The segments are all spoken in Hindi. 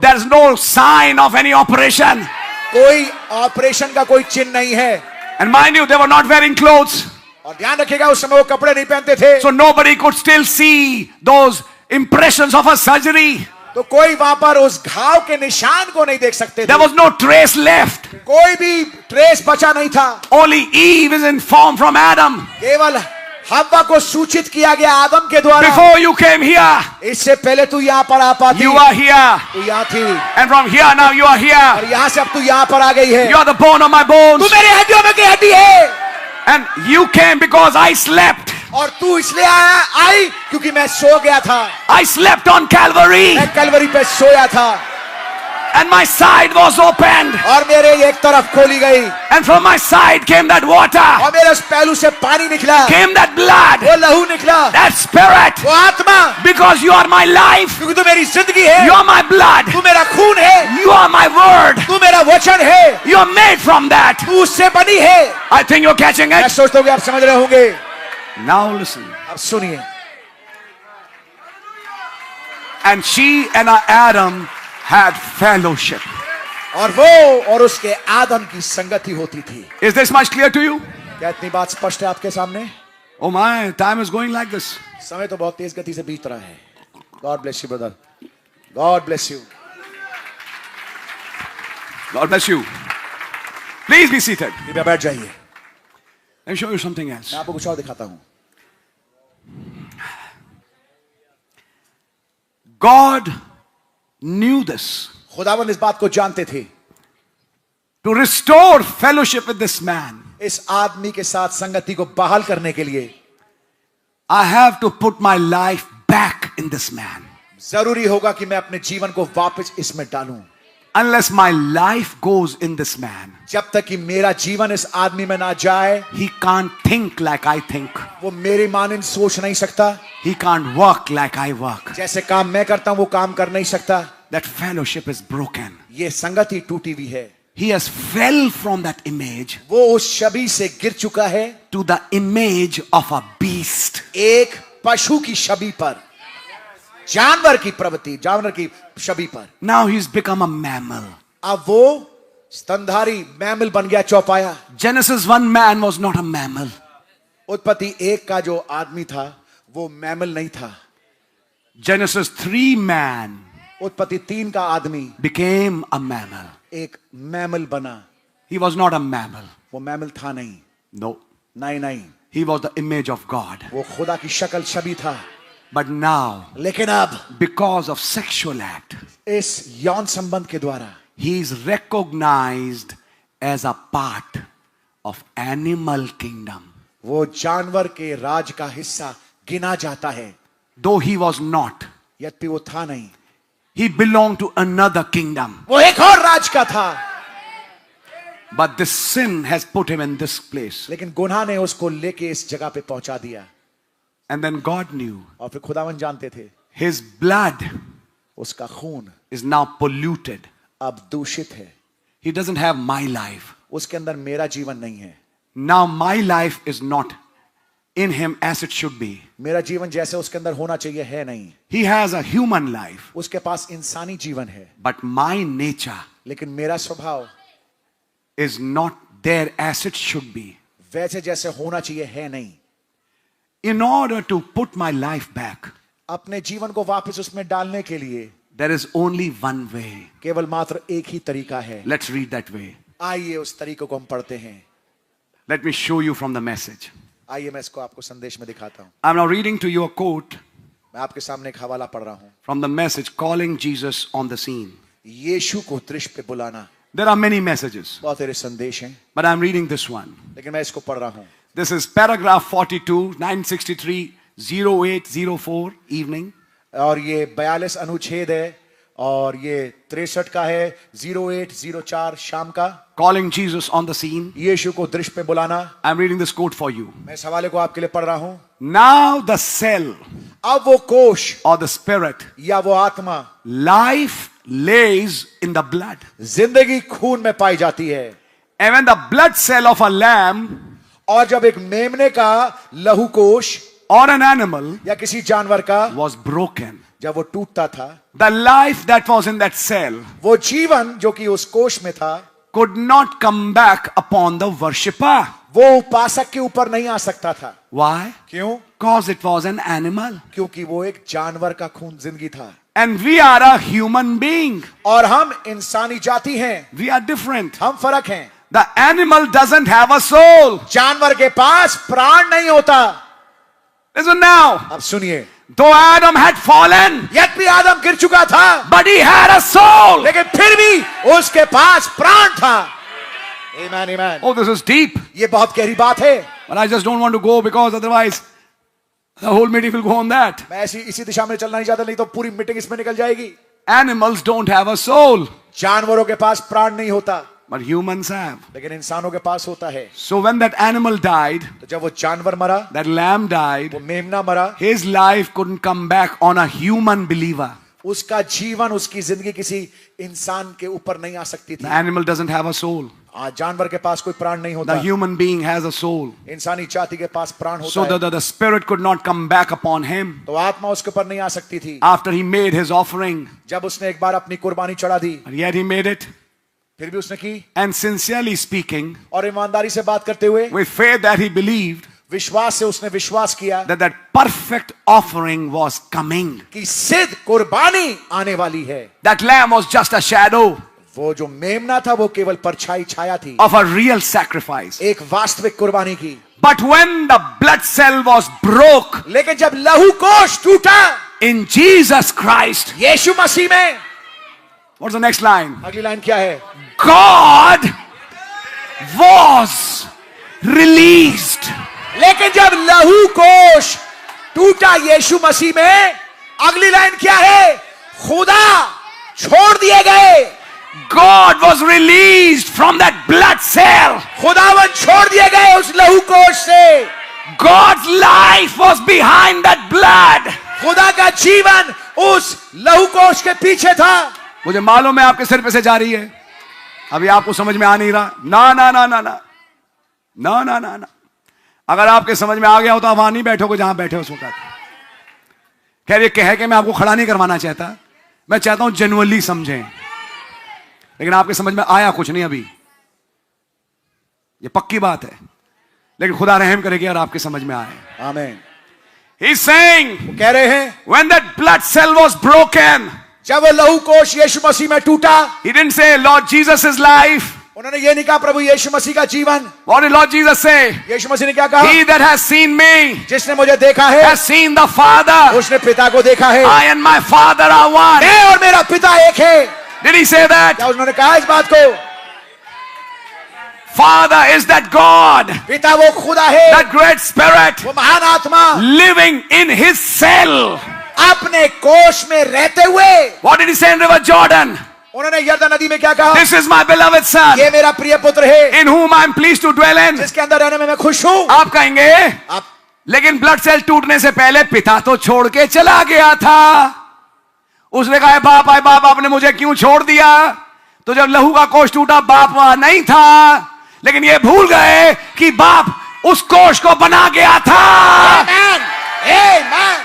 There's no sign of any operation. कोई ऑपरेशन का कोई चिन्ह नहीं है। And mind you, they were not wearing clothes. और ध्यान रखिएगा उस समय वो कपड़े नहीं पहनते थे, So nobody could still see those impressions of a surgery. तो कोई वहां पर उस घाव के निशान को नहीं देख सकते थे। There was no trace left. कोई भी ट्रेस बचा नहीं था। Only Eve is informed from Adam. केवल हव्वा को सूचित किया गया आदम के द्वारा। Before you came here, इससे पहले तू यहाँ पर आ पाती, you are here. तू यहाँ थी, And from here now you are और here. यहाँ से अब तू यहाँ पर आ गई है। You are the bone of my bones. तू मेरी हड्डियों में की हड्डी है। And you came because I slept. और तू इसलिए आई क्योंकि मैं सो गया था। I slept on Calvary. मैं कलवरी पे सोया था And my side was opened. और मेरे एक तरफ खोली गई And from my side came that water. और मेरे उस पहलू से पानी निकला, Came that blood. वो लहू निकला, That spirit. वो आत्मा, Because you are my life. क्योंकि तू मेरी जिंदगी है, You are my blood. तू मेरा खून है, You are my word. तू मेरा वचन है, You are made from that. तू उससे बनी है। I think you're catching मैं it. सोचता हूँ कि आप समझ रहे होंगे। Now listen. अब सुनिए। And she and Adam had fellowship. और वो और उसके आदम की संगति होती थी। Is this much clear to you? क्या इतनी बात स्पष्ट है आपके सामने? Oh my, time is going like this. समय तो बहुत तेज गति से बीत रहा है। God bless you, brother. God bless you. God bless you. Please be seated. कृपया बैठ जाइए। Let me show you something else. मैं आपको कुछ और दिखाता हूं। God knew this. खुदावंद इस बात को जानते थे। To restore fellowship with this man, इस आदमी के साथ संगति को बहाल करने के लिए I have to put my life back in this man. जरूरी होगा कि मैं अपने जीवन को वापस इसमें डालूं। Unless my life goes in this man, जब तक कि मेरा जीवन इस आदमी में ना जाए, he can't think like I think. वो मेरी मानन सोच नहीं सकता। He can't work like I work. जैसे काम मैं करता हूं वो काम कर नहीं सकता। That fellowship is broken. ये संगति टूटी हुई है। He has fell from that image वो उस छवि से गिर चुका है to the image of a beast. एक पशु की छवि पर, जानवर की प्रवृत्ति, जानवर की छवि पर। Now he's become a mammal. अब वो स्तनधारी मैमल बन गया, चौपाया। Genesis 1 man was not a mammal. उत्पत्ति 1 का जो आदमी था वो मैमल नहीं था। Genesis 3 man उत्पत्ति 3 का आदमी became a mammal. एक मैमल बना। He was not a mammal. वो मैमल था नहीं, No. नहीं। He was the image of God. वो खुदा की शक्ल छवि था। But now, लेकिन अब because of sexual act, इस यौन संबंध के द्वारा he is recognized as a part of animal kingdom. वो जानवर के राज का हिस्सा गिना जाता है। Though he was not, यद्यपि वो था नहीं, he belonged to another kingdom. वो एक और राज का था। But this sin has put him in this place. लेकिन गुनाह ने उसको लेके इस जगह पे पहुंचा दिया। And then God knew और फिर खुदावन जानते थे his blood उसका खून is now polluted. अब दूषित है। He doesn't have my life. उसके अंदर मेरा जीवन नहीं है। Now my life is not in him as it should be. मेरा जीवन जैसे उसके अंदर होना चाहिए है नहीं। He has a human life. उसके पास इंसानी जीवन है, But my nature लेकिन मेरा स्वभाव is not there as it should be. वैसे जैसे होना चाहिए है नहीं। In order to put my life back, अपने जीवन को वापस उसमें डालने के लिए there is only one way. केवल मात्र एक ही तरीका है। Let's read that way. आइए उस तरीके को हम पढ़ते हैं। Let me show you from the message. आइए मैं इसको आपको संदेश में दिखाता हूं। I'm now reading to you a quote मैं आपके सामने एक हवाला पढ़ रहा हूं। from the message calling Jesus on the scene. यीशु को दृश्य पे बुलाना। There are many messages, बहुत सारे संदेश हैं, but I'm reading this one. लेकिन मैं इसको पढ़ रहा हूं। This is paragraph 42, 963, 0804 evening. और ये 42 अनुच्छेद है और ये 63 का है 0804 शाम का। Calling Jesus on the scene. यीशु को दृश्य पे बुलाना। I'm reading this quote for you. मैं इस हवाले को आपके लिए पढ़ रहा हूं। Now the cell अब वो कोश or the spirit, या वो आत्मा, life lays in the blood. जिंदगी खून में पाई जाती है। And when the blood cell of a lamb और जब एक मेमने का लहू कोश or an animal या किसी जानवर का was broken, जब वो टूटता था, the life that was in that cell वो जीवन जो कि उस कोष में था, could not come back upon the worshipper. वो उपासक के ऊपर नहीं आ सकता था। Why? क्यों? Because it was an animal. क्योंकि वो एक जानवर का खून जिंदगी था, And we are a human being. और हम इंसानी जाति हैं, We are different. हम फर्क हैं। The animal doesn't have a soul. जानवर के पास प्राण नहीं होता। Listen now. अब सुनिए, Though Adam had fallen, यद्यपि आदम गिर चुका था, but he had a soul. लेकिन फिर भी उसके पास प्राण था। Amen, amen. Oh, this is deep. ये बहुत गहरी बात है। But I just don't want to go because otherwise the whole meeting will go on that. मैं इसी दिशा में चलना नहीं चाहता, नहीं तो पूरी मीटिंग इसमें निकल जाएगी। Animals don't have a soul, जानवरों के पास प्राण नहीं होता, but humans have. लेकिन इंसानों के पास होता है। So when that animal died, तो जब वो जानवर मरा, that lamb died, वो मेमना मरा, his life couldn't come back on a human believer. उसका जीवन, उसकी जिंदगी किसी इंसान के ऊपर नहीं आ सकती The थी। animal doesn't have a soul. जानवर के पास कोई प्राण नहीं होता, The human being has a soul. इंसानी जाति के पास प्राण So होता है। the spirit could not come back upon him तो आत्मा उसके ऊपर नहीं आ सकती थी। after he made his offering. जब उसने एक बार अपनी कुर्बानी चढ़ा दी, And yet he made it. फिर भी उसने की, And sincerely speaking, और ईमानदारी से बात करते हुए, with faith that he believed विश्वास से उसने विश्वास किया that perfect offering was coming. कि सिद्ध कुर्बानी आने वाली है। That lamb was just a shadow वो जो मेमना था वो केवल परछाई छाया थी of a real sacrifice. एक वास्तविक कुर्बानी की। But when the blood cell was broke लेकिन जब लहू कोष टूटा in Jesus Christ, यीशु मसीह में, what's the next line? अगली लाइन क्या है? God was released. लेकिन जब लहू कोष टूटा यीशु मसीह में, अगली लाइन क्या है? खुदा छोड़ दिए गए। God was released from that blood cell. खुदावन छोड़ दिए गए उस लहू कोष से। God's life was behind that blood. खुदा का जीवन उस लहू कोष के पीछे था। मुझे मालूम है आपके सिर पे से जा रही है, अभी आपको समझ में आ नहीं रहा। ना ना ना ना ना ना ना ना ना, अगर आपके समझ में आ गया हो तो आप वहां नहीं बैठोगे जहां बैठे हो उस वक्त। खैर, ये कह के मैं आपको खड़ा नहीं करवाना चाहता, मैं चाहता हूं जेन्युइनली समझें। लेकिन आपके समझ में आया कुछ नहीं अभी, ये पक्की बात है, लेकिन खुदा रहम करेगी और आपके समझ में आए। आमीन। He's saying, वो कह रहे हैं, when that blood cell was broken, जब वो लहू कोष यीशु मसीह में टूटा, he didn't say Lord Jesus' life. उन्होंने ये नहीं कहा प्रभु यीशु मसीह का जीवन। What did Lord Jesus say? यीशु मसीह ने क्या कहा? He that has seen me जिसने मुझे देखा है, has seen the Father. उसने पिता को देखा है। I and my Father are one. मैं और मेरा पिता एक है। Did he say that? क्या उन्होंने कहा इस बात को? Father is that God, पिता वो खुदा है, that great spirit वो महान आत्मा living in his cell. अपने कोष में रहते हुए। What did he say in River Jordan? उन्होंने यरदन नदी में क्या कहा? This is my beloved son, ये मेरा प्रिय पुत्र है, in whom I am pleased to dwell in. जिसके अंदर रहने में मैं खुश हूं। आप कहेंगे, आप लेकिन ब्लड सेल टूटने से पहले पिता तो छोड़ के चला गया था। उसने कहा, बाप आए बाप, आपने मुझे क्यों छोड़ दिया? तो जब लहू का कोष टूटा, बाप वहां नहीं था, लेकिन ये भूल गए कि बाप उस कोष को बना गया था। Amen. Amen.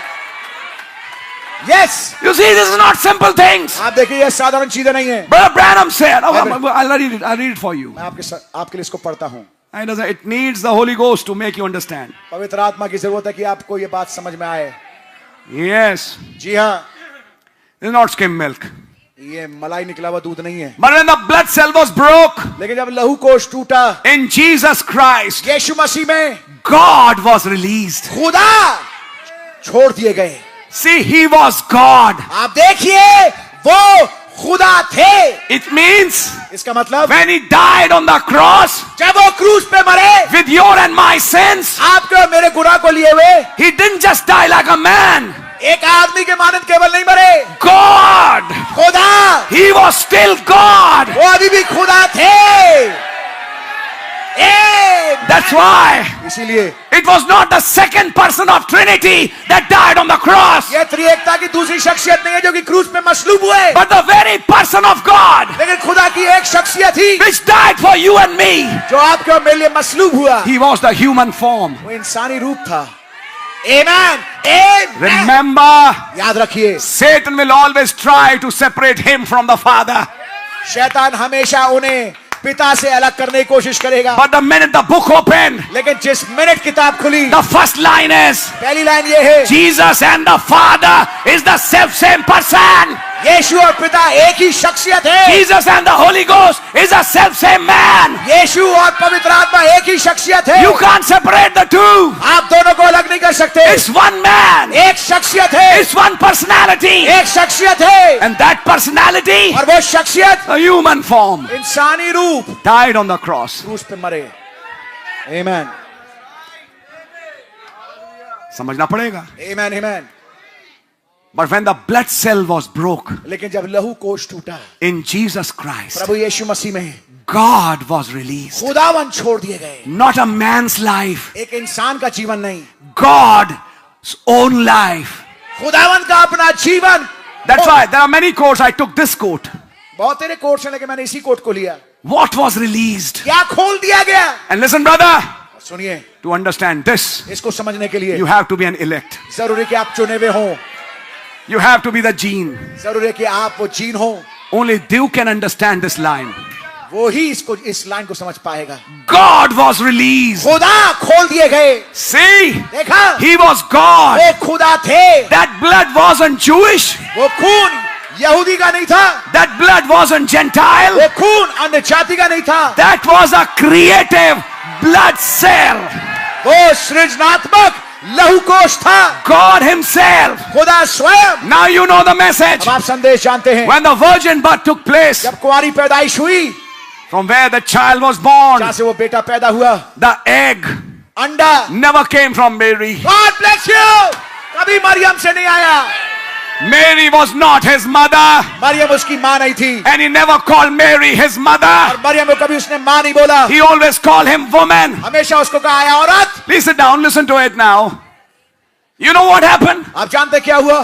Yes. You see, this is not simple things. आप देखिए, ये साधारण चीजें नहीं है। Brother Branham said, I'll read it for you. मैं आपके लिए इसको पढ़ता हूं। It needs the Holy Ghost to make you understand. पवित्र आत्मा की जरूरत है कि आपको ये बात समझ में आए। Yes. जी हाँ, It's not skim milk. ये मलाई निकला हुआ दूध नहीं है। But when the blood cell was broke लेकिन जब लहू कोष टूटा in Jesus Christ, यीशु मसीह में, God was released. खुदा छोड़ दिए गए। See, he was God. आप देखिए, वो खुदा थे। It means इसका मतलब when he died on the cross जब वो क्रूस पे मरे, with your and my sins, आपके और मेरे गुनाह को लिए हुए, he didn't just die like a man. एक आदमी के मानद केवल नहीं मरे, God, खुदा, he was still God. वो अभी भी खुदा थे। That's why इसीलिए it was not the second person of Trinity that died on the cross, ये त्रिएकता की दूसरी शख्सियत नहीं है जो कि क्रूस पे मसलूब हुए, but the very person of God लेकिन खुदा की एक शख्सियत ही which died for you and me. जो आपके और मेरे लिए मसलूब हुआ। He was the human form. वो इंसानी रूप था। Amen. Amen. Remember, याद रखिए, Satan will always try to separate him from the Father. शैतान हमेशा उन्हें पिता से अलग करने की कोशिश करेगा, But the minute the book opened, लेकिन जिस मिनट किताब खुली, the first line is, पहली लाइन ये है, Jesus and the Father is the same person. यीशु और पिता एक ही शख्सियत है। Jesus and the Holy Ghost is the same man. यीशु और पवित्र आत्मा एक ही शख्सियत है। You can't separate the two. आप दोनों को अलग नहीं कर सकते। It's one man. एक शख्सियत है, It's one personality. एक शख्सियत है, And that personality, और वो शख्सियत a human form, इंसानी रूप, died on the cross. क्रूस पे मरे। Amen. समझना पड़ेगा. Amen. Amen. But when the blood cell was broke लेकिन जब लहू कोश टूटा in Jesus Christ, प्रभु यीशु मसीह में, God was released. खुदावन छोड़ दिए गए। Not a man's life, एक इंसान का जीवन नहीं, God's own life. खुदावन का अपना जीवन। That's why there are many quotes. I took this quote. बहुत तेरे कोट हैं, लेकिन मैंने इसी कोट को लिया। What was released? क्या खोल दिया गया? And listen, brother, सुनिए, to understand this, इसको समझने के लिए you have to be an elect. जरूरी कि आप चुने हुए हों, You have to be the gene. जरूरी है कि आप वो जीन हो। Only you can understand this line. वो ही इस लाइन को समझ पाएगा। God was released. खुदा खोल दिए गए। See, देखा, he was God. वो खुदा थे। That blood wasn't Jewish. वो खून यहूदी का नहीं था, That blood wasn't Gentile. वो खून अन्य जाति का नहीं था, That was a creative blood cell. वो सृजनात्मक लहू कोश था, God himself. खुदा स्वयं। Now you know the message. अब आप संदेश जानते हैं। When the virgin birth took place, जब कुंवारी पैदाइश हुई, from where the child was born, जहां से वो बेटा पैदा हुआ, the egg अंडा never came from Mary. God bless you, कभी मरियम से नहीं आया। Mary was not his mother, Maryam उसकी मां नहीं थी, and he never called Mary his mother. और मरियम को कभी उसने मां नहीं बोला, He always called him woman. हमेशा उसको कहा है औरत। Please sit down, listen to it now. You know what happened? आप जानते क्या हुआ?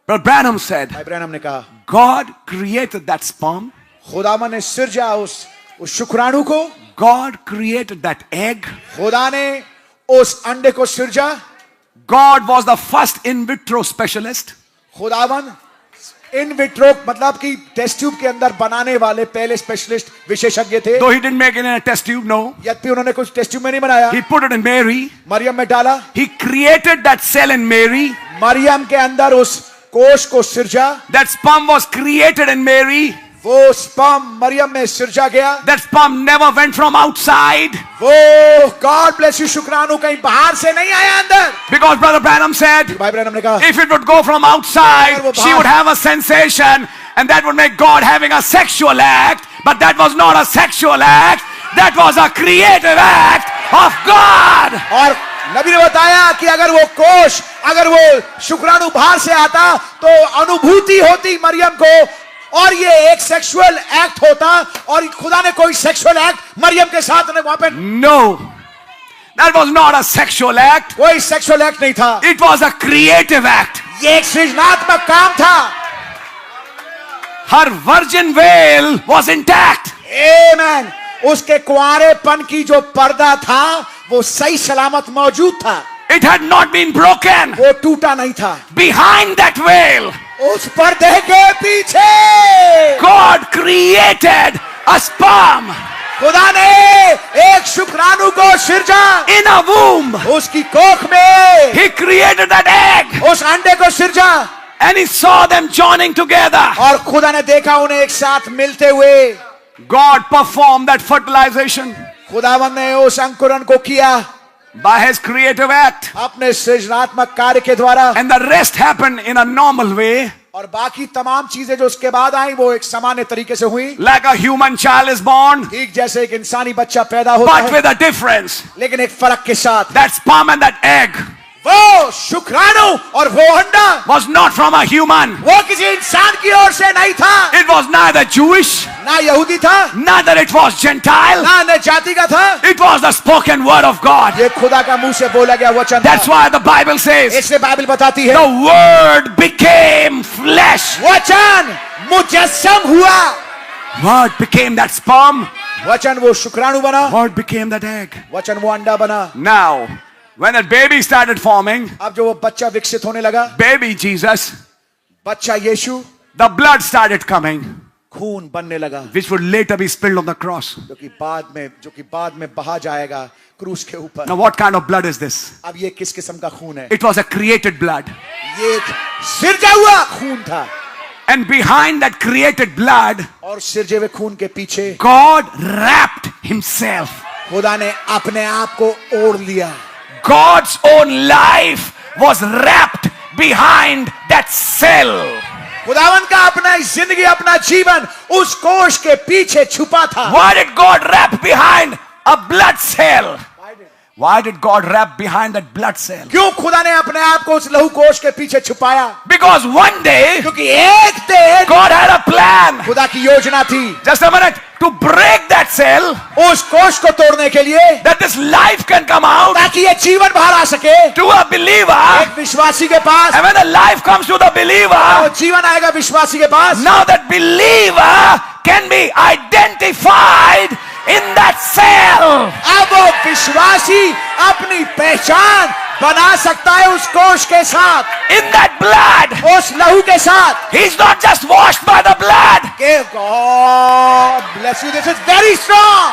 Brother Branham said, भाई ब्रैनम ने कहा, God created that sperm. खुदावन ने सृजा उस शुक्राणु को, God created that egg. खुदा ने उस अंडे को सृजा। God was the first in vitro specialist. खुदावन इन विट्रो मतलब कि टेस्ट ट्यूब के अंदर बनाने वाले पहले स्पेशलिस्ट विशेषज्ञ थे। Though he didn't make it in a test tube, no. यद्यपि उन्होंने कुछ टेस्ट ट्यूब में नहीं बनाया, He put it in Mary. Maryam में डाला, He created that cell in Mary. Maryam के अंदर उस कोश को सृजा। That sperm was created in Mary. वो स्पर्म मरियम में सृजा गया। That sperm never went from outside. वो गॉड ब्लेस यू शुक्राणु कहीं बाहर से नहीं आया अंदर। Because Brother Branham said, भाई ब्रैनम ने कहा, if it would go from outside, she would have a sensation, and that would make God having a sexual act. But that was not a sexual act. That was a creative act of God. और नबी ने बताया कि अगर वो कोश, अगर वो शुक्राणु बाहर से आता तो अनुभूति होती मरियम को, और ये एक सेक्सुअल एक्ट होता, और खुदा ने कोई सेक्सुअल एक्ट मरियम के साथ ने वहां पे, No, that was not a sexual act. कोई सेक्सुअल एक्ट नहीं था, It was a creative act. ये एक सृजनात्मक काम था। Her virgin veil was intact. आमेन। उसके कुंवारेपन की जो पर्दा था वो सही सलामत मौजूद था, It had not been broken. वो टूटा नहीं था। Behind that veil, उस पर्दे के पीछे God created a sperm खुदा ने एक शुक्राणु को सृजा। in a womb. उसकी कोख में He created that egg, उस अंडे को सृजा, and he saw them joining together. और खुदा ने देखा उन्हें एक साथ मिलते हुए। God performed that fertilization खुदावन ने उस अंकुरन को किया by his creative act, अपने सृजनात्मक कार्य के द्वारा, and the rest happened in a normal way. और बाकी तमाम चीजें जो उसके बाद आई वो एक सामान्य तरीके से हुई, Like a human child is born, ठीक जैसे एक इंसानी बच्चा पैदा होता but है, with a difference. लेकिन एक फर्क के साथ। That sperm and that egg वो शुक्राणु और वो अंडा was not from a human. वो किसी इंसान की ओर से नहीं था, It was neither Jewish, ना यहूदी था, neither it was Gentile. ना अन्य जाति का था। It was the spoken word of God. ये खुदा का मुंह से बोला गया वचन That's था। why the Bible says इसलिए बाइबल बताती है the word became flesh. वचन मुजस्सम हुआ। Word became that sperm. वचन वो शुक्राणु बना, Word became that egg. वचन वो अंडा बना। Now, When that baby started forming, अब जो वो बच्चा विकसित होने लगा, baby Jesus, बच्चा यीशु, the blood started coming, खून बनने लगा, which would later be spilled on the cross. जो कि बाद में बहा जाएगा क्रूस के ऊपर। Now, what kind of blood is this? अब ये किस किस्म का खून है? It was a created blood. ये एक सिरजा हुआ खून था, And behind that created blood, और सिरजे हुए खून के पीछे God wrapped himself. खुदा ने अपने आप को ओढ़ लिया। God's own life was wrapped behind that cell. खुदावन का अपना जिंदगी, अपना जीवन उस कोश के पीछे छुपा था। Why did God wrap behind a blood cell? Why did God wrap behind that blood cell? क्यों खुदा ने अपने आप को उस लहू कोश के पीछे छुपाया? Because one day क्योंकि एक दिन God had a plan. खुदा की योजना थी, Just a minute. To break that cell, उस कोश को तोड़ने के लिए, that this life can come out ताकि ये जीवन बाहर आ सके to a believer. एक विश्वासी के पास। And when the life comes to the वो believer, जीवन आएगा विश्वासी के पास। now that believer can be identified in that cell. अब वो विश्वासी अपनी पहचान बना सकता है उस कोश के साथ, In that blood. उस लहू के साथ। He's not just washed by the blood. God bless you, this is very strong।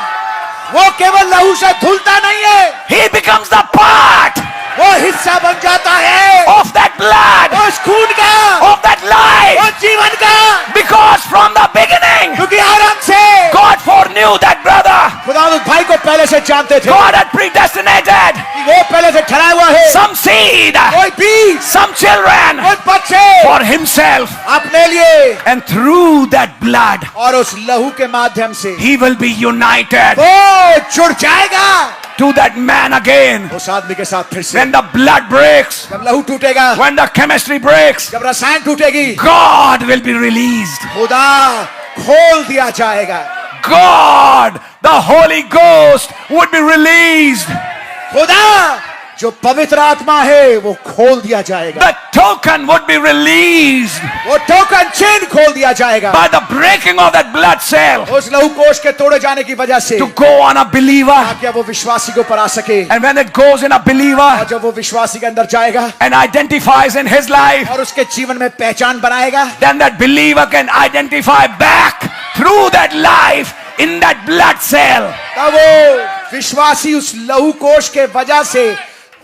वो केवल लहू से धुलता नहीं है, He becomes the part वो हिस्सा बन जाता है of that blood, उस खून का, of that life. उस जीवन का। Because from the beginning, क्योंकि आरंभ से God foreknew that brother. खुदा उस भाई को पहले से जानते थे, God had predestinated कि वो पहले से ठहराया हुआ है some seed, कोई बीज, some children कुछ बच्चे for himself. अपने लिए, And through that blood, और उस लहू के माध्यम से he will be united वो जुड़ जाएगा to that man again. उस आदमी के साथ फिर से। When the blood breaks, जब लहू टूटेगा, when the chemistry breaks, जब रसायन टूटेगी, God will be released. खुदा खोल दिया जाएगा। God, the Holy Ghost, would be released. खुदा जो पवित्र आत्मा है वो खोल दिया जाएगा, The token would be released वो टोकन चिन्ह खोल दिया जाएगा by the breaking of that blood cell उस लहू कोश के तोड़े जाने की वजह से, to go on a believer. ताकि वो विश्वासी के ऊपर आ सके। And when it goes in a और believer जब वो विश्वासी के अंदर जाएगा and identifies in his life, और उसके जीवन में पहचान बनाएगा, then that believer can identify back through that life in that blood cell. तब वो विश्वासी उस लहू कोश के वजह से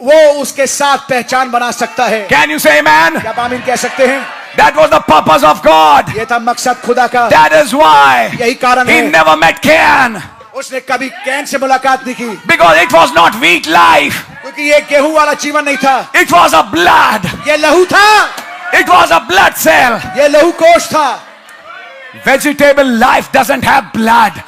वो उसके साथ पहचान बना सकता है। Can you say amen? क्या आप आमीन कह सकते हैं? That was the purpose of God. ये था मकसद खुदा का। That is why यही कारण he है never met Cain, उसने कभी कैन से मुलाकात नहीं की, because it was not wheat life. क्योंकि ये गेहूं वाला जीवन नहीं था, It was a blood. ये लहू था, It was a blood cell. ये लहू कोश था। Vegetable life doesn't have blood,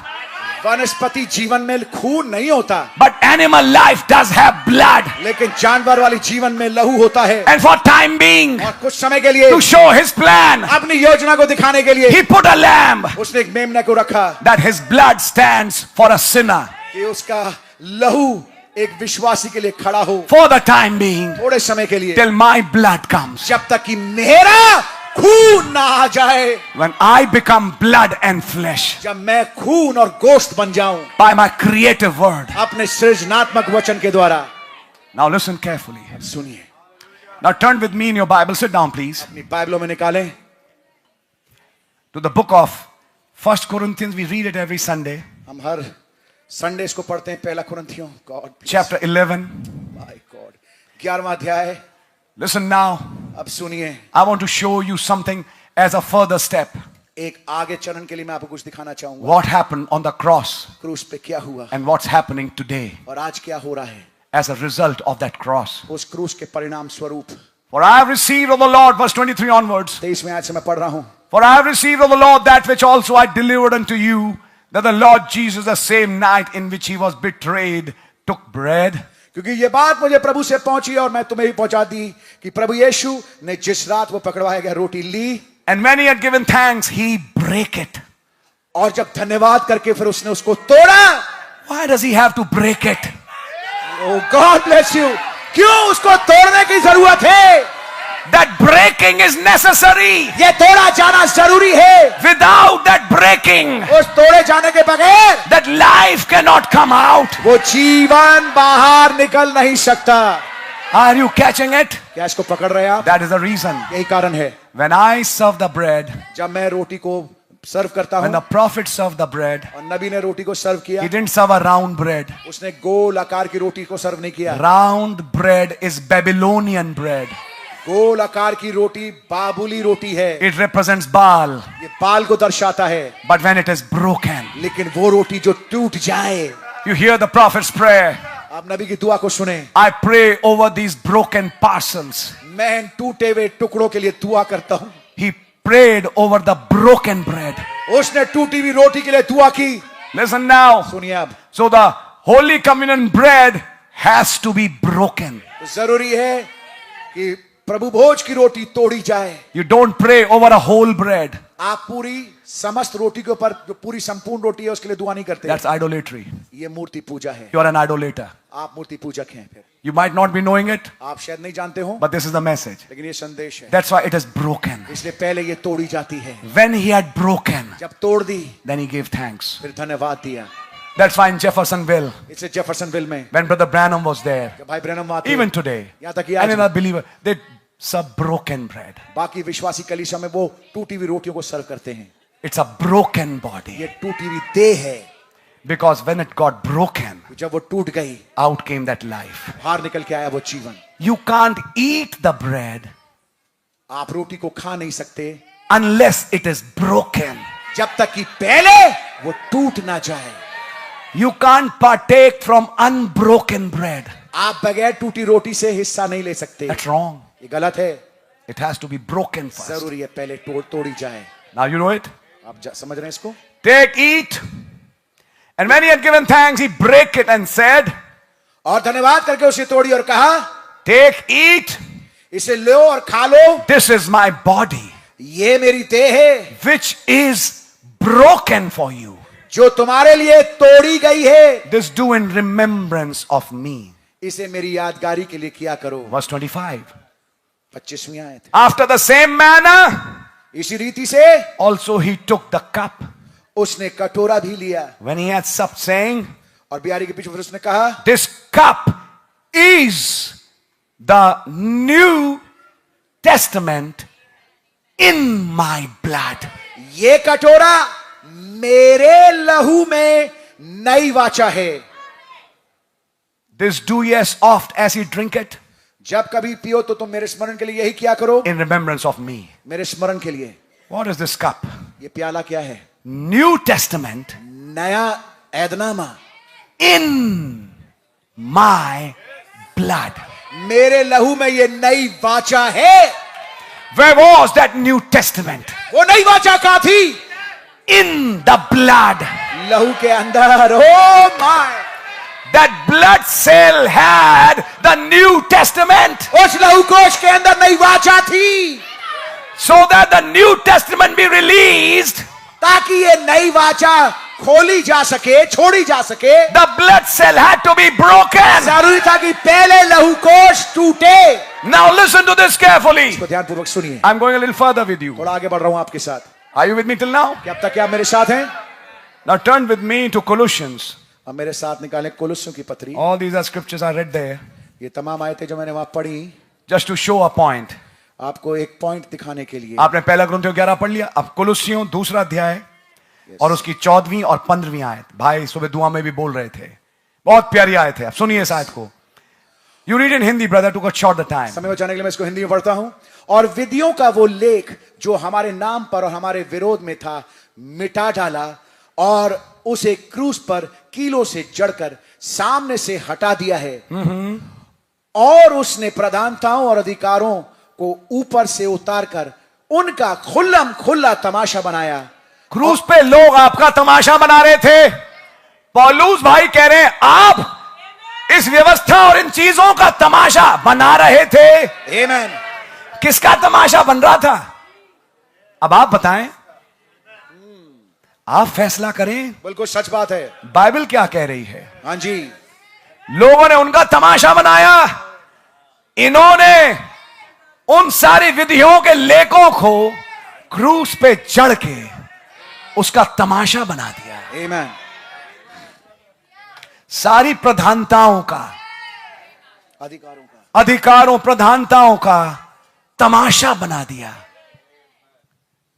वनस्पति जीवन में खून नहीं होता, but animal life does have blood. लेकिन जानवर वाली जीवन में लहू होता है। And for time being, और कुछ समय के लिए to show his plan, अपनी योजना को दिखाने के लिए he put a lamb उसने एक मेमने को रखा that his blood stands for a sinner. कि उसका लहू एक विश्वासी के लिए खड़ा हो, For the time being, थोड़े समय के लिए, till my blood comes. जब तक कि मेरा खून ना आ जाए। When I become blood and flesh जब मैं खून और गोश्त बन जाऊं by my creative word. अपने सृजनात्मक वचन के द्वारा। Now listen carefully. सुनिए, Now turn with me in your Bible. Sit down, please. अपनी बाइबलों में निकालें To the book of 1 Corinthians. We read it every Sunday. हम हर संडे इसको पढ़ते हैं, पहला कुरिन्थियों Chapter 11. माय गॉड 11वां अध्याय। Listen now. अब सुनिए, I want to show you something as a further step. एक आगे चरण के लिए मैं आपको कुछ दिखाना चाहूंगा। What happened on the cross क्रूस पे क्या हुआ and what's happening today और आज क्या हो रहा है as a result of that cross. उस क्रूस के परिणाम स्वरूप। For I have received of the Lord, verse 23 onwards. 23 में आज से मैं पढ़ रहा हूं। For I have received of the Lord that which also I delivered unto you, that the Lord Jesus, the same night in which he was betrayed, took bread. क्योंकि ये बात मुझे प्रभु से पहुंची और मैं तुम्हें भी पहुंचा दी कि प्रभु यीशु ने जिस रात वो पकड़वाया गया रोटी ली, And when he had given thanks, he brake it. और जब धन्यवाद करके फिर उसने उसको तोड़ा। Why does he have to break it? Oh God bless you। क्यों उसको तोड़ने की जरूरत है? that breaking is necessary. ये तोड़ा जाना जरूरी है। Without that breaking, उस तोड़े जाने के बगैर that life cannot come out. वो जीवन बाहर निकल नहीं सकता। Are you catching it? क्या इसको पकड़ रहे हैं आप? That is the reason. यही कारण है। When I serve the bread, जब मैं रोटी को सर्व करता when हूं, the prophet served the bread, और नबी ने रोटी को सर्व किया, he didn't serve a round bread. उसने गोल आकार की रोटी को सर्व नहीं किया। Round bread is Babylonian bread. गोल आकार की रोटी बाबुली रोटी है। It represents Baal. ये बाल को दर्शाता है। But when it is broken, लेकिन वो रोटी जो टूट जाए, you hear the prophet's prayer. आप नबी की दुआ को सुने। I pray over these broken parcels. मैं इन टूटे हुए टुकड़ों के लिए दुआ करता हूं। He prayed over the broken bread. उसने टूटी हुई रोटी के लिए दुआ की। Listen now. सुनिए अब, So the Holy Communion bread has to be broken. जरूरी है कि प्रभु भोज की रोटी तोड़ी जाए। You don't pray over a whole bread. आप पूरी समस्त रोटी के ऊपर, जो पूरी संपूर्ण रोटी है, उसके लिए दुआ नहीं करते। That's idolatry. ये मूर्ति पूजा है। You are an idolater. आप मूर्ति पूजक हैं। फिर You might not be knowing it, आप शायद नहीं जानते हो, but this is the message. लेकिन ये संदेश है। That's why it is broken. इसलिए पहले ये तोड़ी जाती है। When he had broken, जब तोड़ दी, then he gave thanks. फिर धन्यवाद दिया। That's why in Jeffersonville, इससे जेफरसनविल में when Brother Branham was there, जब भाई ब्रैनम वहां थे, even today, यहाँ तक कि and आज another believer, they serve broken bread. बाकी विश्वासी कलीसिया में वो टूटी हुई रोटियों को सर्व करते हैं। It's a broken body. ये टूटी हुई देह है। Because when it got broken, जब वो टूट गई, out came that life. बाहर निकल के आया वो जीवन। You can't eat the bread आप रोटी को खा नहीं सकते unless it is broken. जब तक कि पहले वो टूट ना जाए। You can't partake from unbroken bread. आप बगैर टूटी रोटी से हिस्सा नहीं ले सकते। That's wrong. ये गलत है। It has to be broken first. जरूरी है पहले तोड़ी जाए। Now you know it. आप समझ रहे हैं इसको? Take, eat. And when he had given thanks, he brake it and said, और धन्यवाद करके उसे तोड़ी और कहा, Take, eat. इसे लो और खा लो। This is my body, ये मेरी देह है, which is broken for you. जो तुम्हारे लिए तोड़ी गई है। This do in remembrance of me. इसे मेरी यादगारी के लिए किया करो। Verse 25. 25वीं आयत। After the same manner, इसी रीति से also he took the cup उसने कटोरा भी लिया when he had supped, saying, और बिहारी के पीछे फिर उसने कहा, This cup is the New Testament in my blood. ये कटोरा मेरे लहू में नई वाचा है। This do ye as oft as ye drink it जब कभी पियो तो तुम मेरे स्मरण के लिए यही किया करो। in remembrance of me. मेरे स्मरण के लिए। What is this cup? ये प्याला क्या है? New Testament नया ऐदनामा in my blood. मेरे लहू में ये नई वाचा है। Where was that New Testament? वो नई वाचा कहाँ थी? In the blood. लहू के अंदर। Oh my, That blood cell had the New Testament, उस लहू कोश के अंदर नई वाचा थी, so that the New Testament be released. ताकि ये नई वाचा खोली जा सके, छोड़ी जा सके। The blood cell had to be broken. जरूरी था कि पहले लहू कोश टूटे। Now listen to this carefully. इसको ध्यानपूर्वक सुनिए। I'm going a little further with you. थोड़ा आगे बढ़ रहा हूं आपके साथ। Are you with me till now? क्या अब तक क्या आप मेरे साथ हैं? Now turn with me to Colossians. अब मेरे साथ निकालें कोलोस्सियों की पत्री। All these are scriptures I read there ये तमाम आयतें जो मैंने वहां पढ़ी, just to show a point. आपको एक पॉइंट दिखाने के लिए। आपने पहला ग्रंथियों 11 पढ़ लिया, अब कोलोसियों दूसरा अध्याय और उसकी 14वीं और 15वीं आयत। भाई सुबह दुआ में भी बोल रहे थे, बहुत प्यारी आयत है। अब सुनिए इस आयत को। You read in Hindi, brother, to cut short the time. समय बचाने के लिए मैं इसको हिंदी में पढ़ता हूं। और विधियों का वो लेख जो हमारे नाम पर और हमारे विरोध में था, मिटा डाला और उसे क्रूस पर कीलों से जड़कर सामने से हटा दिया है। और उसने प्रधानताओं और अधिकारों को ऊपर से उतारकर उनका खुल्लम खुल्ला तमाशा बनाया। क्रूस पे लोग आपका तमाशा बना रहे थे। पौलुस भाई कह रहे हैं आप इस व्यवस्था और इन चीजों का तमाशा बना रहे थे। आमीन। किसका तमाशा बन रहा था? अब आप बताएं, आप फैसला करें। बिल्कुल सच बात है। बाइबल क्या कह रही है? हाँ जी, लोगों ने उनका तमाशा बनाया, इन्होंने उन सारी विधियों के लेखों को क्रूस पे चढ़ के उसका तमाशा बना दिया। Amen. सारी प्रधानताओं का, अधिकारों अधिकारों, प्रधानताओं का तमाशा बना दिया।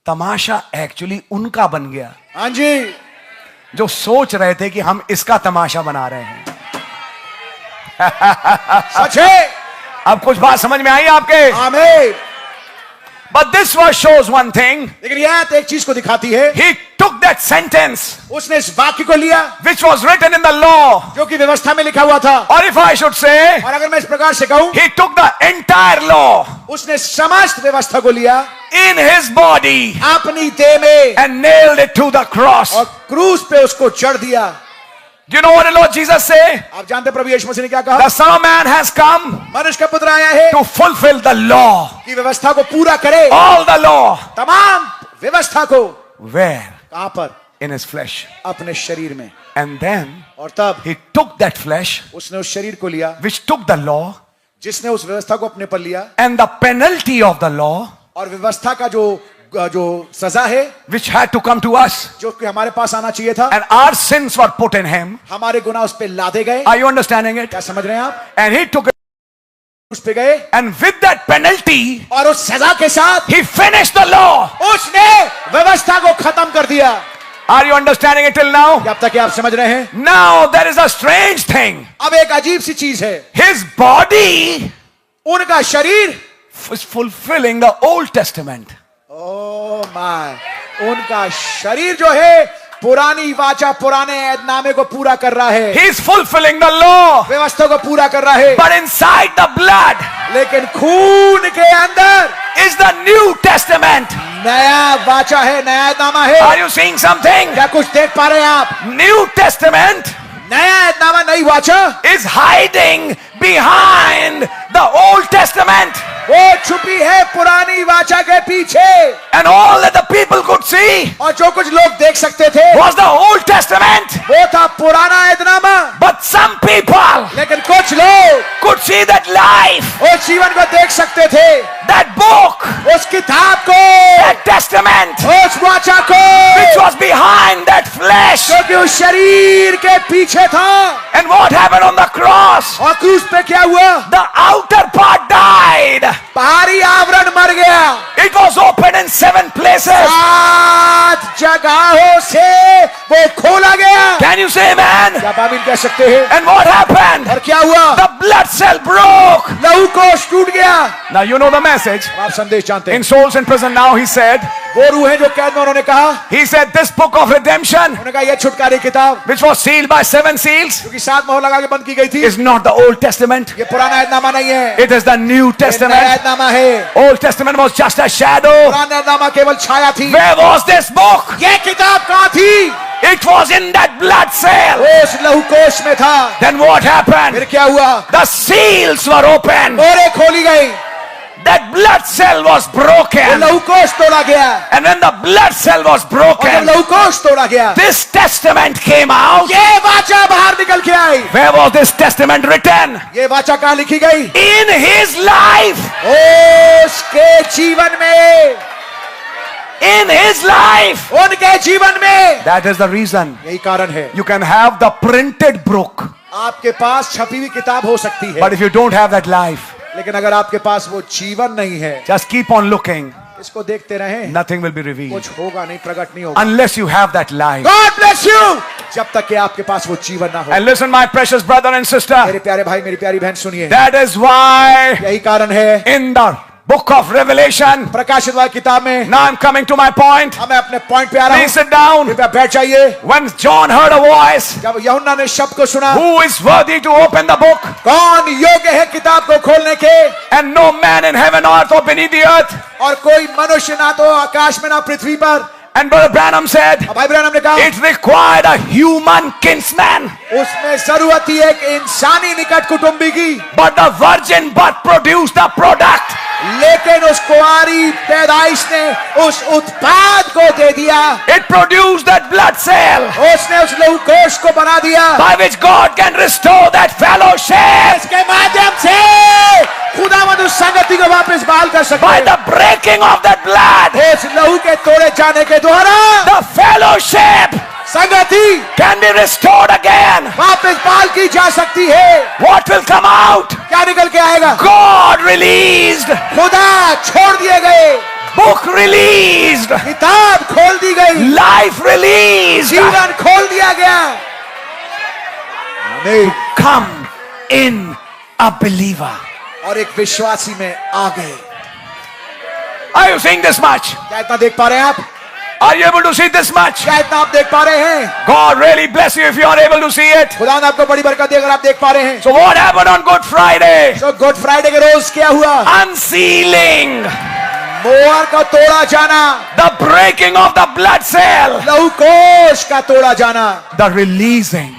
तमाशा एक्चुअली उनका बन गया का। हाँ जी, जो सोच रहे थे कि हम इसका तमाशा बना रहे हैं। सच है। अब कुछ बात समझ में आई आपके? आमीन। But this verse shows one thing. लेकिन यह आयत एक चीज को दिखाती है। He took that sentence उसने इस वाक्य को लिया which was written in the law, जो कि व्यवस्था में लिखा हुआ था, or if I should say, और अगर मैं इस प्रकार से कहूं, he took the entire law उसने समस्त व्यवस्था को लिया in his body अपनी देह में and nailed it to the cross. और क्रूस पे उसको चढ़ दिया। Do you know what the Lord Jesus said? आप जानते हैं प्रभु यीशु मसीह ने क्या कहा? The Son of Man has come मनुष्य का पुत्र आया है to fulfill the law, कि व्यवस्था को पूरा करे, all the law. तमाम व्यवस्था को। Where? कहां पर? In his flesh. अपने शरीर में। And then और तब he took that flesh उसने उस शरीर को लिया which took the law जिसने उस व्यवस्था को अपने पर लिया, and the penalty of the law और व्यवस्था का जो सजा है which had to come to us, जो कि हमारे पास आना चाहिए था, and our sins were put in him. हमारे गुनाह उस पे लादे गए। Are you understanding it? क्या समझ रहे हैं आप? And he took it, उस पे गए and with that penalty और उस सजा के साथ he finished the law. उसने व्यवस्था को खत्म कर दिया। Are you understanding it till now? क्या अब तक आप समझ रहे हैं? Now there is a strange thing. अब एक अजीब सी चीज है, His body उनका शरीर, is fulfilling the Old Testament. Oh my, उनका शरीर जो है पुरानी वाचा, पुराने ऐदनामे को पूरा कर रहा है, He is fulfilling the law, व्यवस्था को पूरा कर रहा है, but inside the blood लेकिन खून के अंदर is the New Testament. नया वाचा है, नया ऐदनामा है। Are you seeing something? क्या कुछ देख पा रहे हैं आप? New Testament नया ऐदनामा, नई वाचा, is hiding behind the Old Testament. वो छुपी है पुरानी वाचा के पीछे, And all that the people could see और जो कुछ लोग देख सकते थे was the Old Testament. वो था पुराना ऐदनामा, But some people लेकिन कुछ लोग could see that life, उस जीवन को देख सकते थे, that book, उस किताब को, that testament, उस वाचा को, which was behind that flesh. जो कि उस शरीर के पीछे था। And what happened on the cross? और क्रूस पे क्या हुआ? The outer part died. बाहरी आवरण मर गया। It was opened in 7 places. 7 जगहों से वो खोला गया। Can you say amen? क्या आप आमीन कह सकते हैं? And what happened? और क्या हुआ? The blood cell broke. लहू कोश टूट गया। Now you know the message. आप संदेश जानते हैं। In Souls in Prison now he said, वो रूह है जो कैद में, उन्होंने कहा, he said this book of redemption, उन्होंने कहा यह छुटकारे की किताब which was sealed by 7 seals, जो कि 7 मोहर लगा के बंद की गई थी, is not the Old Testament. ये पुराना ऐदनामा नहीं है, It is the New ये नया Testament. ऐदनामा है। Old Testament was just a shadow. पुराना ऐदनामा केवल छाया थी। Where was this book? ये किताब कहाँ थी? It was in that blood cell. वो उस लहू कोश में था। Then what happened? फिर क्या हुआ? The seals were opened. मोहरें खोली गई, That blood cell was वो broken. लहू कोश तोड़ा गया, And when the blood cell was और जब broken, लहू कोश तोड़ा गया, this testament came out. ये वाचा बाहर निकल के आई। Where was this testament written? ये वाचा कहाँ लिखी गई? In his life. उसके जीवन में, In his life. उनके जीवन में। That is the reason. यही कारण है। You can have the printed book, आपके पास छपी हुई किताब हो सकती है, but if you don't have that life, लेकिन अगर आपके पास वो जीवन नहीं है, just keep on looking. इसको देखते रहें, Nothing will be revealed कुछ होगा नहीं, प्रकट नहीं होगा। unless you have that life. God bless you। जब तक कि आपके पास वो जीवन ना हो। And listen, my precious brother and sister, मेरे प्यारे भाई, मेरी प्यारी बहन, सुनिए, that is why यही कारण है in the book of Revelation, प्रकाशित वाक्य किताब में, now I'm coming to my point. मैं अपने पॉइंट पे आ रहा हूँ। Please sit down. कृपया बैठ जाइए। When John heard a voice, जब यूहन्ना ने शब्द को सुना, who is worthy to open the book? कौन योग्य है किताब को खोलने के? And no man in heaven, earth, or beneath the earth. और कोई मनुष्य ना तो आकाश में ना पृथ्वी पर। And Brother Branham said, अब भाई ब्रैनम ने कहा, it required a human kinsman, उसमें जरूरत थी एक इंसानी निकट कुटुंबी की, but the virgin birth produced the product. लेकिन उस कुंवारी पैदाइश ने उस उत्पाद को दे दिया। It produced that blood cell उसने उस लहू कोश को बना दिया, by which God can restore that fellowship. इसके माध्यम से खुदावंद उस संगति को वापस बहाल कर सकते by हैं। the breaking of that blood. उस लहू के तोड़े जाने के द्वारा The fellowship संगति can be restored again. वापस बहाल की जा सकती है। What will come out? क्या निकल के आएगा? God released, खुदा छोड़ दिए गए, book released, किताब खोल दी गई, life released. जीवन खोल दिया गया। आमीन। Come in a believer. और एक विश्वासी में आ गए। Are you seeing this much? क्या इतना देख पा रहे हैं आप? Are you able to see this much? क्या इतना आप देख पा रहे हैं? God really bless you if you are able to see it. खुदा ने आपको बड़ी बरकत दी अगर आप देख पा रहे हैं। So what happened on Good Friday? तो गुड फ्राइडे के रोज क्या हुआ? Unsealing, मोहर का तोड़ा जाना, the breaking of the blood cell, लहू कोश का तोड़ा जाना, the releasing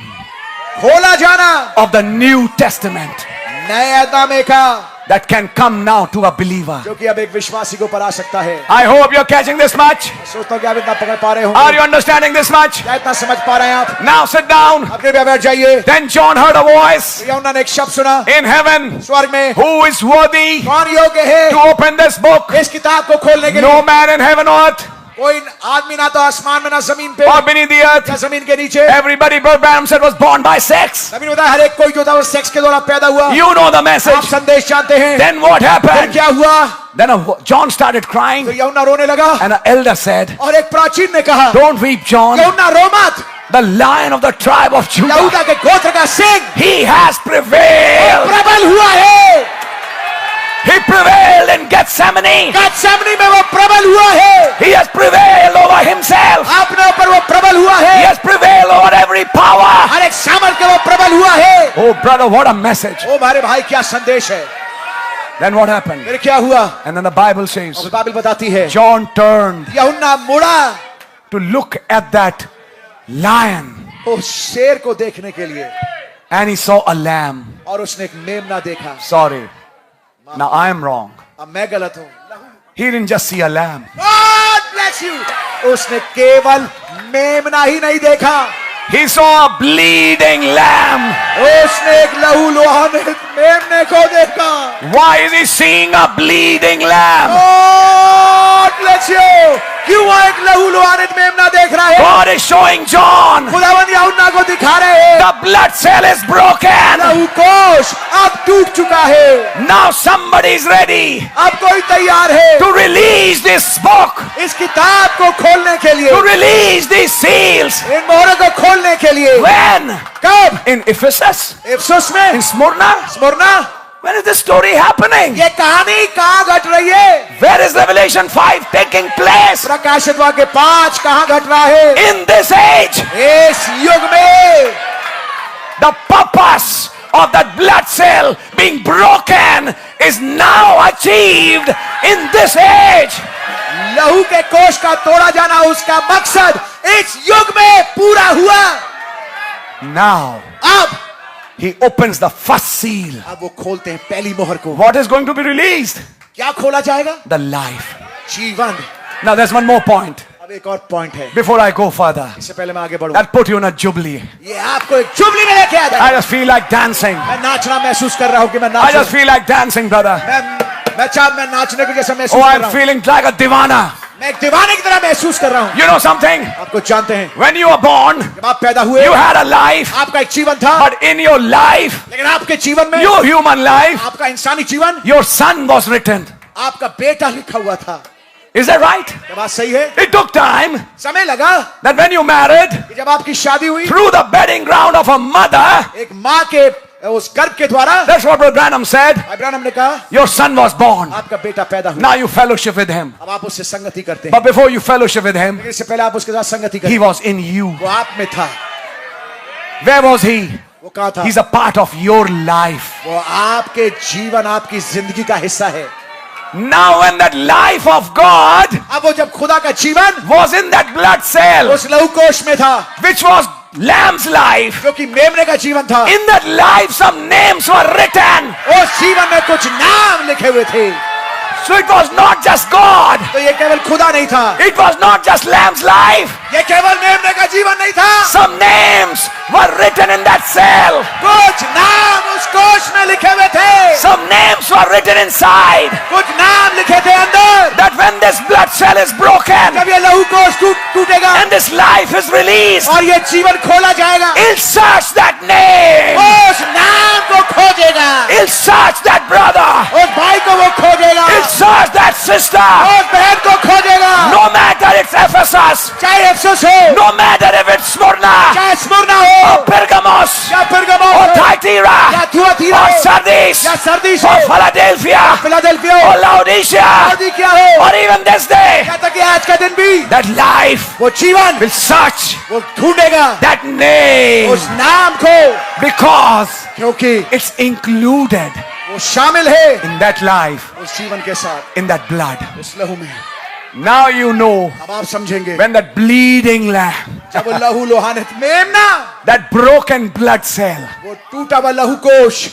खोला जाना, of the New Testament नए नामे का that can come now to a believer. जो कि अब एक विश्वासी को पर आ सकता है। I hope you're catching this much. सोचता हूँ कि आप इतना पकड़ पा रहे Are होंगे। you understanding this much? क्या इतना समझ पा रहे हैं आप? Now sit down. अपने पे बैठ जाइए। Then John heard a voice यूहन्ना ने एक शब्द सुना in heaven. स्वर्ग में, Who is worthy कौन योग्य है to open this book? इस किताब को खोलने के लिए? No man in heaven or earth कोई आदमी ना तो आसमान में ना जमीन पे or beneath the earth. या जमीन के नीचे। Everybody, Brother Branham said, was born by sex. नबी ने बताया हर एक कोई जो था वो सेक्स के द्वारा पैदा हुआ। You know the आप message. संदेश जानते हैं। Then what फिर happened? क्या हुआ? Then John started तो crying, यूहन्ना रोने लगा and an elder said, और एक प्राचीन ने कहा, Don't weep, John. यूहन्ना रो मत, The Lion of the tribe of Judah, यहूदा के गोत्र का सिंह he has prevailed. प्रबल हुआ है। He prevailed in Gethsemane. गethsemane में वो प्रबल हुआ है। He has prevailed over himself. अपने ऊपर वो प्रबल हुआ He है। has prevailed over every power. हर एक सामर्थ्य वो प्रबल हुआ है। Oh, brother, what a message. ओ हमारे भाई क्या संदेश है। Then what happened? फिर क्या हुआ? And then the Bible says, और बाइबल बताती है John turned यूहन्ना मुड़ा to look at that lion, उस शेर को देखने के लिए and he saw a lamb. और उसने एक मेमना देखा। Sorry. Now I am wrong. अब मैं गलत हूँ। He didn't just see a lamb. God bless you। उसने केवल मेमना ही नहीं देखा, He saw a bleeding lamb. उसने एक लहू लुहानित मेमने को देखा। Why is he seeing a bleeding lamb? God bless you। क्यों वो एक लहू लुहानित मेमना देख रहा है? God is showing John खुदावंद यूहन्ना को दिखा रहे हैं the blood cell is broken. लहू कोश अब टूट चुका है। Now somebody is ready अब कोई तैयार है to release this book, इस किताब को खोलने के लिए, to release these seals. इन मोहरों को खोलने के लिए। When? कब? In Ephesus? इफिसुस में, In Smyrna? Smyrna. When is this story happening? ये कहानी कहाँ घट रही है? Where is Revelation 5 taking place? प्रकाशित वाक्य 5 कहाँ घट रहा है? In this age, इस युग में the purpose of that blood cell being broken is now achieved in this age. लहू के कोश का तोड़ा जाना उसका मकसद इस युग में पूरा हुआ। Now, अब he opens the first seal. अब वो खोलते हैं पहली मोहर को। What is going to be released? क्या खोला जाएगा? The life. जीवन। Now, there's one more point अब एक और पॉइंट है, before I go further. इससे पहले मैं आगे बढ़ूं। That put you in a jubilee. ये आपको एक जुबली में लेके आ I जाए। just feel like dancing. मैं नाचना महसूस कर रहा हूँ कि मैं I नाच just feel like dancing, brother. मैं नाचने को जैसा महसूस Oh, कर I'm रहा हूँ। feeling like a divana. मैं एक दीवाने की तरह महसूस कर रहा हूँ। You know something? आप कुछ जानते हैं, When you were born, जब आप पैदा हुए you had a life, आपका एक जीवन था, but in your life, लेकिन आपके जीवन में, your human life, आपका इंसानी जीवन, your son was written. आपका बेटा लिखा हुआ था। Is that right? क्या बात सही है? It took time समय लगा that when you married, कि जब आपकी शादी हुई through the bedding ground of a mother, एक माँ के उस गर्भ के द्वारा, that's what Brother Branham said, Abraham ने कहा your son was born. आपका बेटा पैदा हुआ। Now you fellowship with him. अब आप उससे संगति करते हैं, But before you fellowship with him, लेकिन इससे पहले आप उसके साथ संगति करते he हैं। was in you. वो आप में था। Where was he? वो कहाँ था? He's a part of your life. वो आपके जीवन, आपकी जिंदगी का हिस्सा है। Now when that life of God अब वो जब खुदा का जीवन was in that blood cell, उस लहू कोश में था, which was lamb's life, जो कि मेमने का जीवन था, in that life some names were written. उस जीवन में कुछ नाम लिखे हुए थे। So it was not just God. तो ये केवल खुदा नहीं था, It was not just lamb's life. ये केवल मेमने का जीवन नहीं था, Some names were written in that cell. कुछ नाम उस उस कोष में लिखे हुए थे, some names were written inside. कुछ नाम लिखे थे अंदर, That when this blood cell is broken जब ये लहू कोष टूटेगा and this life is released, और ये जीवन खोला जाएगा, he'll search that name. उस नाम को खोजेगा, He'll search that brother. उस भाई को वो खोजेगा, He'll search that sister. उस बहन को खोजेगा, No matter it's Ephesus, चाहे अफसोस हो, no matter if it's Smyrna चाहे स्मुरना हो, or Pergamos या फिरगमोस or हो, Thyatira या थुआतीरा or हो, Sardis या सर्दी or हो, Philadelphia फिलाडेल्फिया or हो, Laodicea शादी क्या हो, or even this day, यहाँ तक कि आज का दिन भी that life वो जीवन will search वो ढूंढेगा that name उस नाम को, because क्योंकि it's included वो शामिल है in that life, उस जीवन के साथ, in that blood. उस लहू में। Now you know अब आप समझेंगे, when that bleeding lamb, जब वो लहू लोहाने मेमना, that broken blood cell, वो टूटा हुआ लहू कोष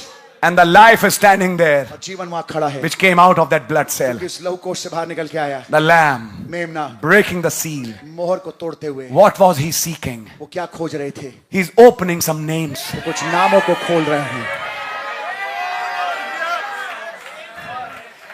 and the life is standing there, और जीवन वहां खड़ा है, which came out of that blood cell, इस लहू कोष से बाहर निकल के आया, the lamb मेमना breaking the seal. मोहर को तोड़ते हुए What was he seeking? वो क्या खोज रहे थे? He's opening some names. वो कुछ नामों को खोल रहे हैं,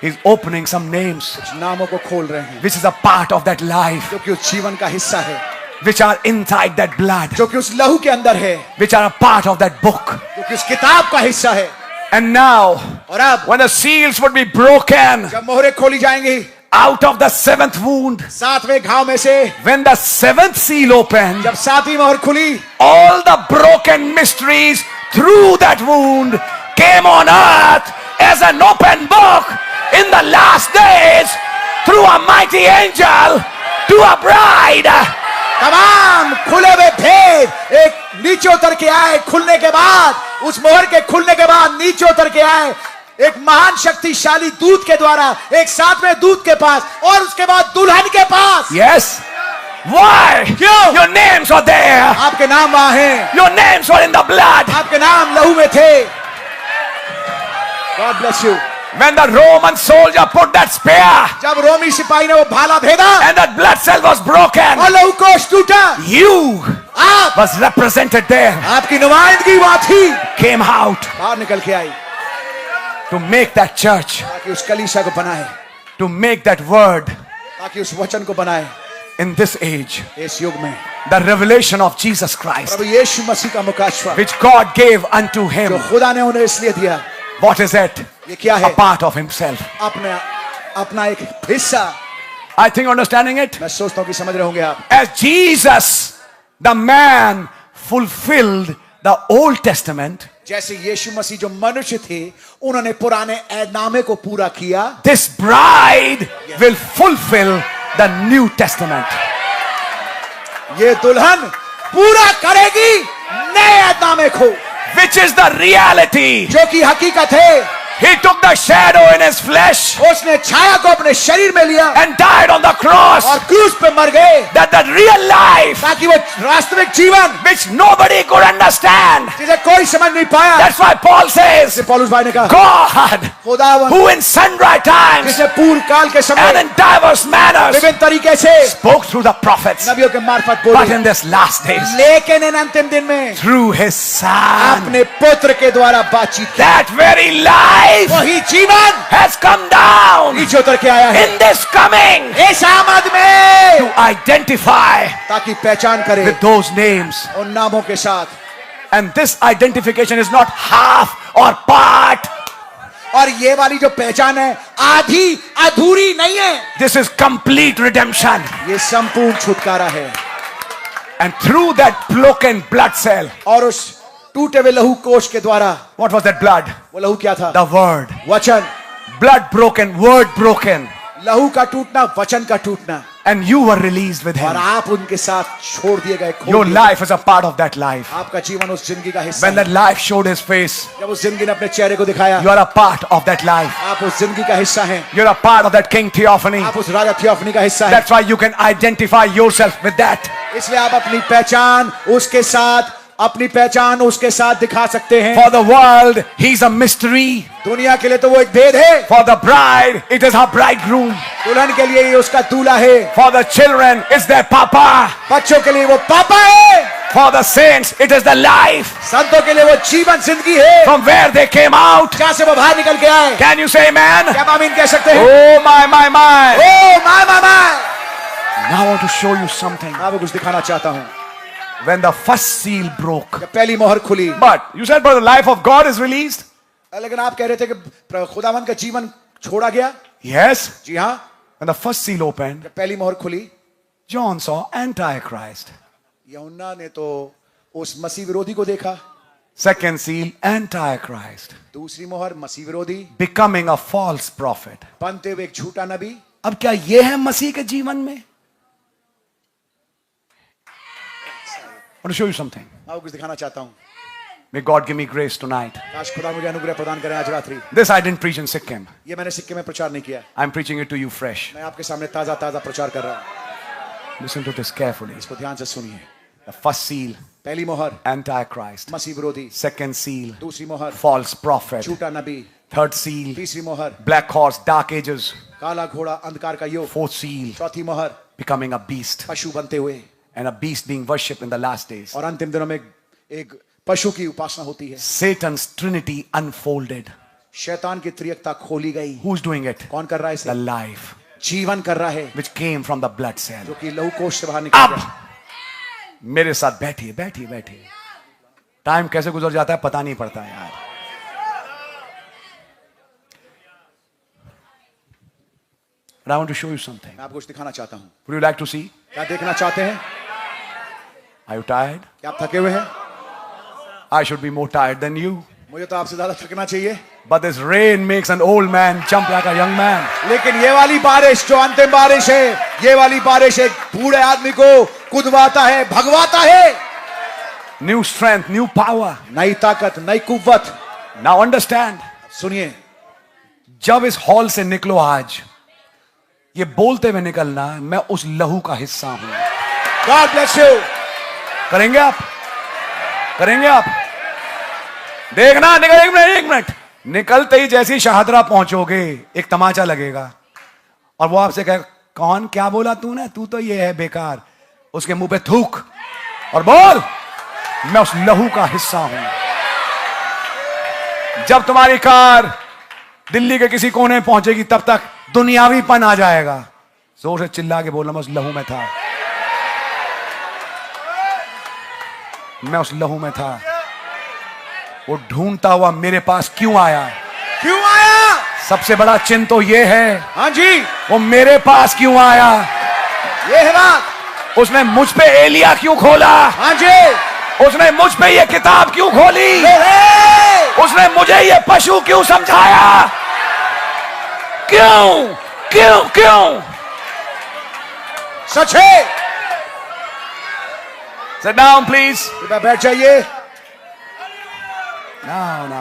He's opening some names, कुछ नामों को खोल रहे हैं, which is a part of that life, जो कि उस जीवन का हिस्सा है, which are inside that blood, जो कि उस लहू के अंदर है, which are a part of that book. जो कि उस किताब का हिस्सा है। And now, और अब when the seals would be broken जब मोहरें खोली जाएंगी, out of the seventh wound, सातवें घाव में से when the seventh seal opened, जब सातवीं मोहर खुली, all the broken mysteries through that wound came on earth as an open book in the last days through a mighty angel to a bride. तमाम खुले हुए भेद एक नीचे उतर के आए, खुलने के बाद, उस मोहर के खुलने के बाद नीचे उतर के आए, एक महान शक्तिशाली दूत के द्वारा, एक सातवें दूत के पास, और उसके बाद दुल्हन के पास। Yes. Why? क्यों? Your names were there. आपके नाम वहां हैं, Your names were in the blood. आपके नाम लहू में थे। God bless you. When the Roman soldier put that spear जब रोमी सिपाही ने वो भाला भेदा and that blood cell was broken, और लहू कोष टूटा, you आप, was represented there, आपकी नुमाइंदगी वहां थी, came out बाहर निकल के आई, to make that church, ताकि उस कलीसिया को बनाए, to make that word ताकि उस वचन को बनाए in this age, इस युग में। the revelation of Jesus Christ, प्रभु यीशु मसीह का मुकाशवा which God gave unto जो him. खुदा ने उन्हें इसलिए दिया, What is it? ये क्या A है? part of himself. अपना एक हिस्सा। I think you're understanding it. मैं सोचता हूं कि समझ रहे होंगे आप। As Jesus, the man, fulfilled the Old Testament, जैसे यीशु मसीह जो मनुष्य थे, उन्होंने पुराने ऐदनामे को पूरा किया, this bride will fulfill the New Testament. ये दुल्हन पूरा करेगी नए ऐदनामे को, Which is the reality. जो कि हकीकत है। He took the shadow in his flesh उसने छाया को अपने शरीर में लिया and died on the cross, और क्रूस पे मर गए, that the real life, ताकि वो वास्तविक जीवन which nobody could understand. जिसे कोई समझ नहीं पाया, That's why Paul says, जैसे पौलुस भाई ने कहा, God, खुदावन who in sundry times जिसे पूर्व काल के and समय in diverse manners विभिन्न तरीके से spoke through the prophets, नबियों के मार्फत but बोले, in this लast days, लेकिन इन अंतिम दिन में through his son, अपने पुत्र के द्वारा बातचीत की। that very life वही जीवन has come down नीचे उतर के आया है in this coming इस आमद में, to identify ताकि पहचान करे with those names. उन नामों के साथ। And this identification is not half or part. और ये वाली जो पहचान है आधी अधूरी नहीं है, This is complete redemption. ये संपूर्ण छुटकारा है। And through that broken blood cell, और उस टूटे हुए लहू कोष के द्वारा, what was that blood? वो लहू क्या था? The word. वचन। Blood broken, word broken. लहू का टूटना, वचन का टूटना, And you were released with और him. आप उनके साथ छोड़ दिए गए, खो Your दिए गए। life is a part of that life. आपका जीवन उस जिंदगी का हिस्सा When है। that life showed his face, जब उस जिंदगी ने अपने चेहरे को दिखाया, you are a part of that life. आप उस जिंदगी का हिस्सा हैं, You're a part of that King Theophany. आप उस राजा थियोफनी का हिस्सा हैं। That's why you can identify yourself with that. इसलिए आप अपनी पहचान उसके साथ, अपनी पहचान उसके साथ दिखा सकते हैं। For the world, he's a mystery. दुनिया के लिए तो वो एक भेद है, For the bride, it is her bridegroom. दुल्हन के लिए ये उसका दूल्हा है, For the children, it's their papa. बच्चों के लिए वो पापा है। For the saints, it is the life संतों के लिए वो जीवन जिंदगी है from where they came out. जहां से वो बाहर निकल के आए। Can you say amen? क्या आप आमीन कह सकते हैं? Oh my. Oh my Now I want to show you something. मैं आपको कुछ दिखाना चाहता हूं। When the first seal broke. जब पहली मोहर खुली, But you said, brother, the life of God is released. लेकिन आप कह रहे थे कि खुदावन का जीवन छोड़ा गया। Yes. जी हाँ, When the first seal opened, जब पहली मोहर खुली, John saw Antichrist. यूहन्ना ने तो उस मसीह विरोधी को देखा। Second seal, Antichrist. दूसरी मोहर मसीह विरोधी, Becoming a false prophet. बनते हुए एक झूठा नबी। अब क्या यह है मसीह के जीवन में? I want to show you something. मैं आपको कुछ दिखाना चाहता हूं। May God give me grace tonight. काश खुदा मुझे अनुग्रह प्रदान करें आज रात्रि। This I didn't preach in Sikkim. ये मैंने सिक्के में प्रचार नहीं किया, I'm preaching it to you fresh. मैं आपके सामने ताजा ताजा प्रचार कर रहा हूं। Listen to this carefully. इसको ध्यान से सुनिए। The first seal, पहली मोहर Antichrist. मसीह विरोधी, Second seal, दूसरी मोहर false prophet. झूठा नबी, Third seal, तीसरी मोहर black horse, dark ages. काला घोड़ा अंधकार का योग, Fourth seal, चौथी मोहर becoming a beast. पशु बनते हुए, And a beast being worshipped in the last days. और अंतिम दिनों में एक पशु की उपासना होती है। Satan's trinity unfolded. शैतान की त्रिएकता खोली गई। Who's doing it? कौन कर रहा है The इसे? life जीवन कर रहा है which came from the blood cell. जो कि लहू कोश से बाहर निकल अब गया। मेरे साथ बैठिए। टाइम कैसे गुजर जाता है पता नहीं पड़ता है यार। But I want to show you something. मैं आपको कुछ दिखाना चाहता हूं। Would you like to see? क्या देखना चाहते हैं? Are you tired? क्या आप थके हुए हैं? I should be more tired than you. मुझे तो आपसे ज्यादा थकना चाहिए, But this rain makes an old man jump like a young man. लेकिन ये वाली बारिश जो अंतिम बारिश है, ये वाली बारिश एक बूढ़े आदमी को कुदवाता है, भगवाता है। New strength, new power. नई ताकत, नई कुव्वत। Now understand. सुनिए, जब इस हॉल से निकलो आज, ये बोलते हुए निकलना, मैं उस लहू का हिस्सा हूं। God bless you. करेंगे आप? देखना, एक मिनट। निकलते ही जैसी शहादरा पहुंचोगे, एक तमाचा लगेगा और वो आपसे कहे, कौन, क्या बोला तूने? तू तो ये है बेकार। उसके मुंह पे थूक और बोल, मैं उस लहू का हिस्सा हूं। जब तुम्हारी कार दिल्ली के किसी कोने पहुंचेगी, तब तक दुनियावीपन आ जाएगा। जोर से चिल्ला के बोलना, मैं उस लहू में था, मैं उस लहू में था। वो ढूंढता हुआ मेरे पास क्यों आया? क्यों आया? सबसे बड़ा चिन्ह तो ये है, हाँ जी, वो मेरे पास क्यों आया? ये है बात। उसने मुझ पे एलिया क्यों खोला? हाँ जी, उसने मुझ पे ये किताब क्यों खोली? ये है। उसने मुझे ये पशु क्यों समझाया? क्यों? सच है। Sit down, please. कृपया बैठ जाइए। No.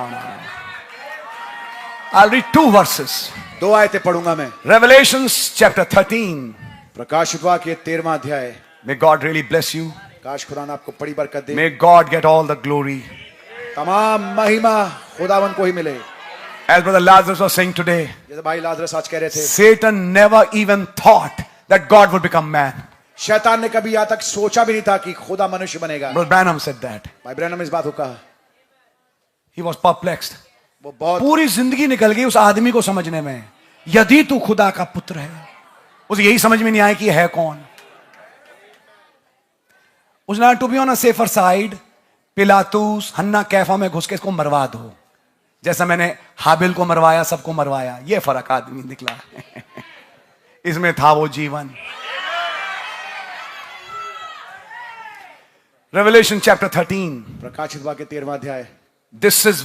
I'll read 2 verses. 2 आयतें पढ़ूंगा मैं। Revelations chapter 13. प्रकाशित वाक्य 13वां अध्याय। May God really bless you. काश खुदा ने आपको बड़ी बरकत दे। May God get all the glory. तमाम महिमा खुदावन को ही मिले। As Brother Lazarus was saying today, जैसे भाई लाजरस आज कह रहे थे, Satan never even thought that God would become man. शैतान ने कभी यहां तक सोचा भी नहीं था कि खुदा मनुष्य बनेगा। Brother Branham said that. भाई ब्रैनम इस बात को कहा। He was perplexed. वो बहुत पूरी जिंदगी निकल गई उस आदमी को समझने में, यदि तू खुदा का पुत्र है। उसे यही समझ में नहीं आया कि है कौन। उसने to be on a safer side, पिलातूस, हन्ना, कैफा में घुस के इसको मरवा दो, जैसा मैंने हाबिल को मरवाया, सबको मरवाया। ये फर्क आदमी निकला। इसमें था वो जीवन। Revelation chapter 13. प्रकाशित वाक्य 13वां अध्याय। This is